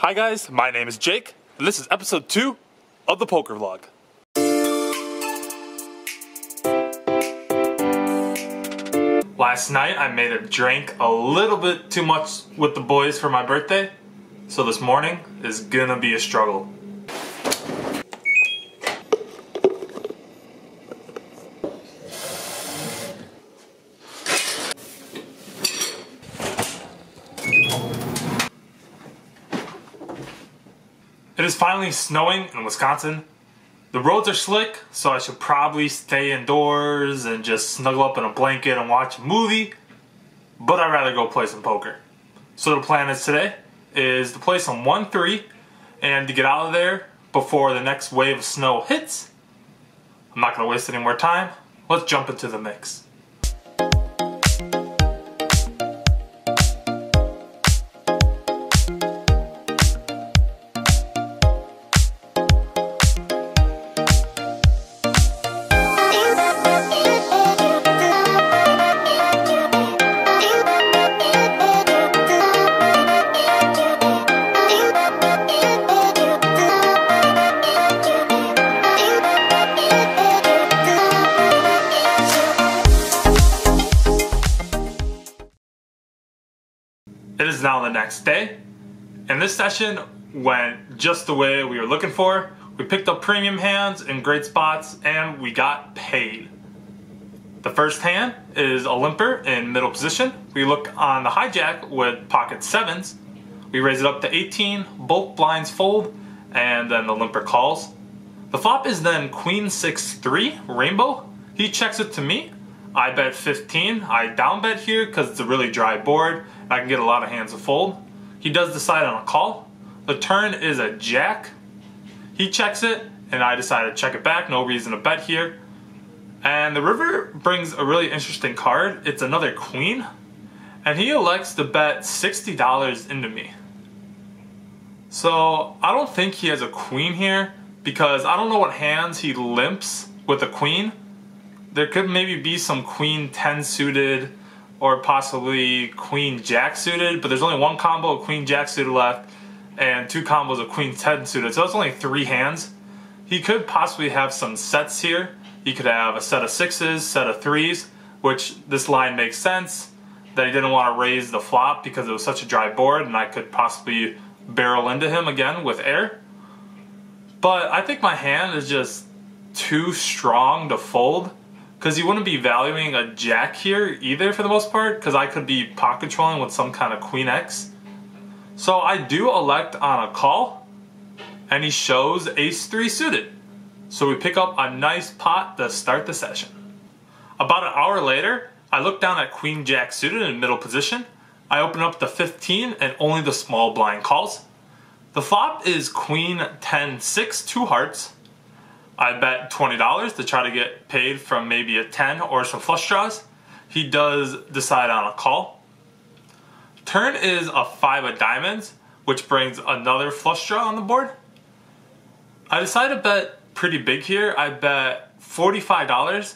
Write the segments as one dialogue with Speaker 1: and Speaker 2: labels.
Speaker 1: Hi guys, my name is Jake, and this is episode 2 of the Poker Vlog. Last night I made a drink a little bit too much with the boys for my birthday, so this morning is gonna be a struggle. It is finally snowing in Wisconsin. The roads are slick, so I should probably stay indoors and just snuggle up in a blanket and watch a movie, but I'd rather go play some poker. So the plan is today is to play some 1-3 and to get out of there before the next wave of snow hits. I'm not going to waste any more time. Let's jump into the mix. It is now the next day, and this session went just the way we were looking for. We picked up premium hands in great spots, and we got paid. The first hand is a limper in middle position. We look on the hijack with pocket sevens. We raise it up to 18, both blinds fold, and then the limper calls. The flop is then queen 6-3, rainbow. He checks it to me. I bet 15. I down bet here because it's a really dry board. I can get a lot of hands to fold. He does decide on a call. The turn is a jack. He checks it, and I decide to check it back. No reason to bet here. And the river brings a really interesting card. It's another queen. And he elects to bet $60 into me. So I don't think he has a queen here because I don't know what hands he limps with a queen. There could maybe be some queen 10 suited or possibly queen jack suited, but there's only one combo of queen jack suited left and two combos of queen 10 suited, so that's only 3 hands. He could possibly have some sets here. He could have a set of 6s, set of 3s, which this line makes sense that he didn't want to raise the flop because it was such a dry board and I could possibly barrel into him again with air. But I think my hand is just too strong to fold, because you wouldn't be valuing a jack here either for the most part, because I could be pot controlling with some kind of queen X. So I do elect on a call, and he shows ace-3 suited. So we pick up a nice pot to start the session. About an hour later, I look down at queen jack suited in middle position. I open up the 15 and only the small blind calls. The flop is queen 10-6, 2 hearts. I bet $20 to try to get paid from maybe a 10 or some flush draws. He does decide on a call. Turn is a 5 of diamonds, which brings another flush draw on the board. I decided to bet pretty big here. I bet $45.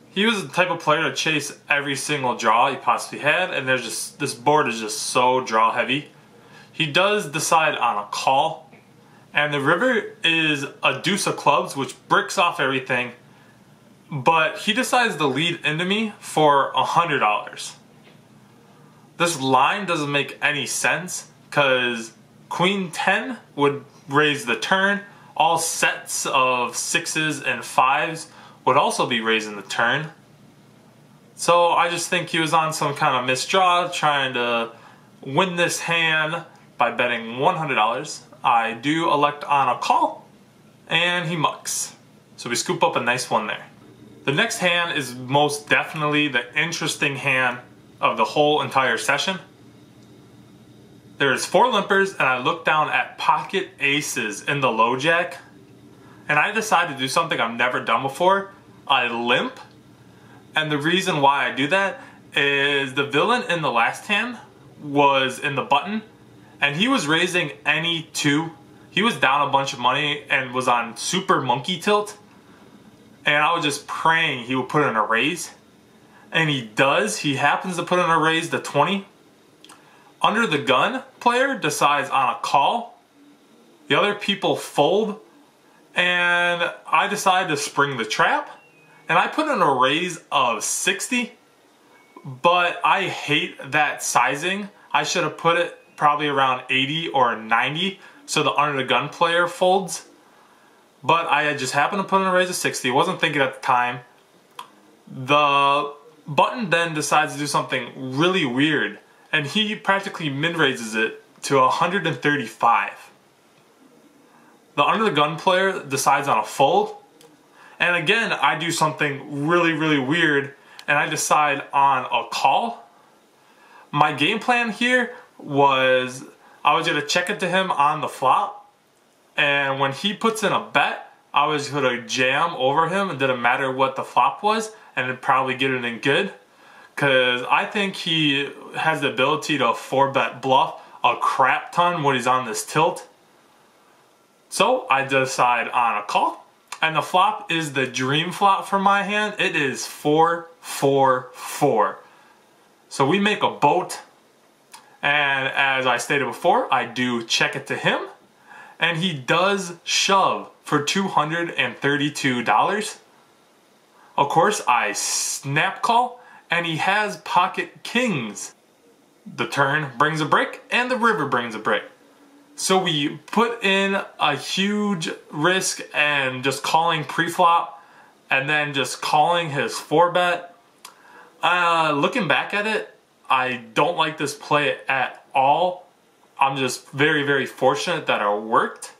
Speaker 1: He was the type of player to chase every single draw he possibly had, and this board is just so draw heavy. He does decide on a call. And the river is a deuce of clubs, which bricks off everything. But he decides to lead into me for $100. This line doesn't make any sense because queen 10 would raise the turn. All sets of 6s and 5s would also be raising the turn. So I just think he was on some kind of misdraw, trying to win this hand by betting $100. I do elect on a call, and he mucks. So we scoop up a nice one there. The next hand is most definitely the interesting hand of the whole entire session. There's 4 limpers, and I look down at pocket aces in the low jack, and I decide to do something I've never done before. I limp, and the reason why I do that is the villain in the last hand was in the button, and he was raising any 2. He was down a bunch of money and was on super monkey tilt. And I was just praying he would put in a raise. And he does. He happens to put in a raise to 20. Under the gun player decides on a call. The other people fold, and I decide to spring the trap, and I put in a raise of 60, but I hate that sizing. I should have put it probably around 80 or 90 so the under the gun player folds, but I just happened to put in a raise of 60. Wasn't thinking at the time. The button then decides to do something really weird, and he practically mid-raises it to 135. The under the gun player decides on a fold, and again I do something really weird, and I decide on a call. My game plan here was I was going to check it to him on the flop, and when he puts in a bet, I was going to jam over him. It didn't matter what the flop was, and it'd probably get it in good, because I think he has the ability to 4-bet bluff a crap ton when he's on this tilt. So I decide on a call, and the flop is the dream flop for my hand. It is 4-4-4. So we make a boat, and as I stated before, I do check it to him, and he does shove for $232. Of course, I snap call, and he has pocket kings. The turn brings a brick, and the river brings a brick. So we put in a huge risk and just calling pre-flop, and then just calling his 4-bet. Looking back at it, I don't like this play at all. I'm just very fortunate that it worked.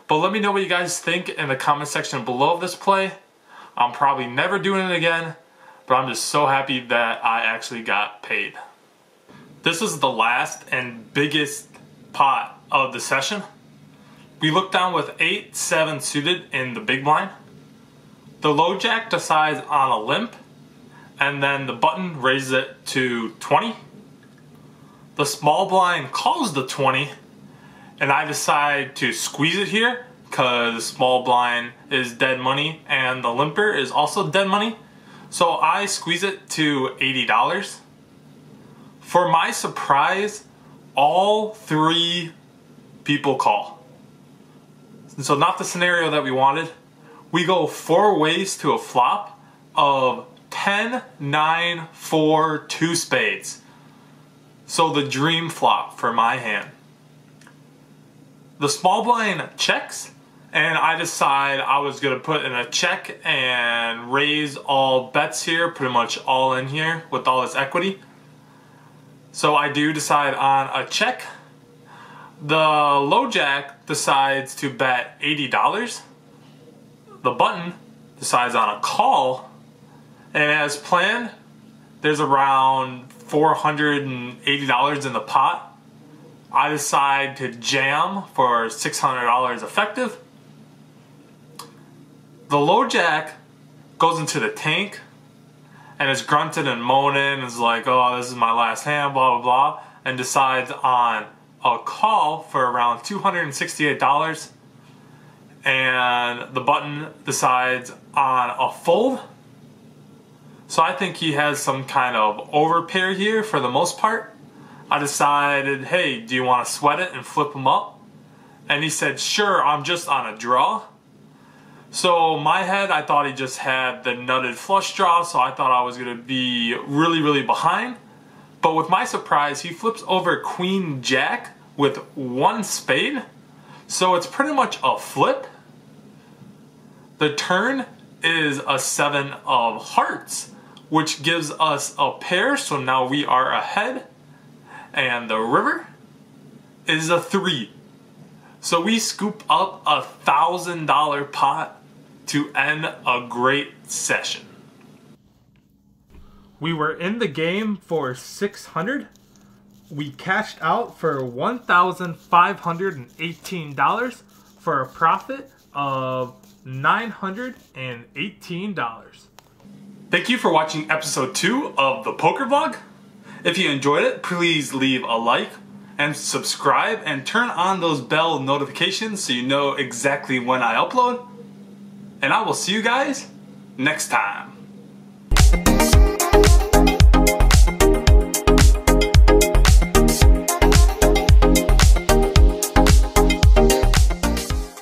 Speaker 1: But let me know what you guys think in the comment section below of this play. I'm probably never doing it again, but I'm just so happy that I actually got paid. This is the last and biggest pot of the session. We look down with 8-7 suited in the big blind. The low jack decides on a limp, and then the button raises it to 20. The small blind calls the 20, and I decide to squeeze it here because the small blind is dead money and the limper is also dead money. So I squeeze it to $80. For my surprise, all 3 people call. So not the scenario that we wanted. We go 4 ways to a flop of 10, 9, 4, 2 spades. So the dream flop for my hand. The small blind checks, and I decide I was going to put in a check and raise all bets here, pretty much all in here with all this equity. So I do decide on a check. The low jack decides to bet $80. The button decides on a call, and as planned, there's around $480 in the pot. I decide to jam for $600 effective. The low jack goes into the tank and is grunting and moaning, is like, oh, this is my last hand, blah blah blah, and decides on a call for around $268, and the button decides on a fold. So I think he has some kind of overpair here for the most part. I decided, hey, do you want to sweat it and flip him up? And he said, sure, I'm just on a draw. So in my head, I thought he just had the nutted flush draw, so I thought I was going to be really behind. But with my surprise, he flips over Queen Jack with 1 spade. So it's pretty much a flip. The turn is a 7 of hearts, which gives us a pair, so now we are ahead. And the river is a 3. So we scoop up a $1,000 pot to end a great session. We were in the game for $600. We cashed out for $1,518 for a profit of $918. Thank you for watching episode 2 of the poker vlog. If you enjoyed it, please leave a like and subscribe and turn on those bell notifications so you know exactly when I upload. And I will see you guys next time.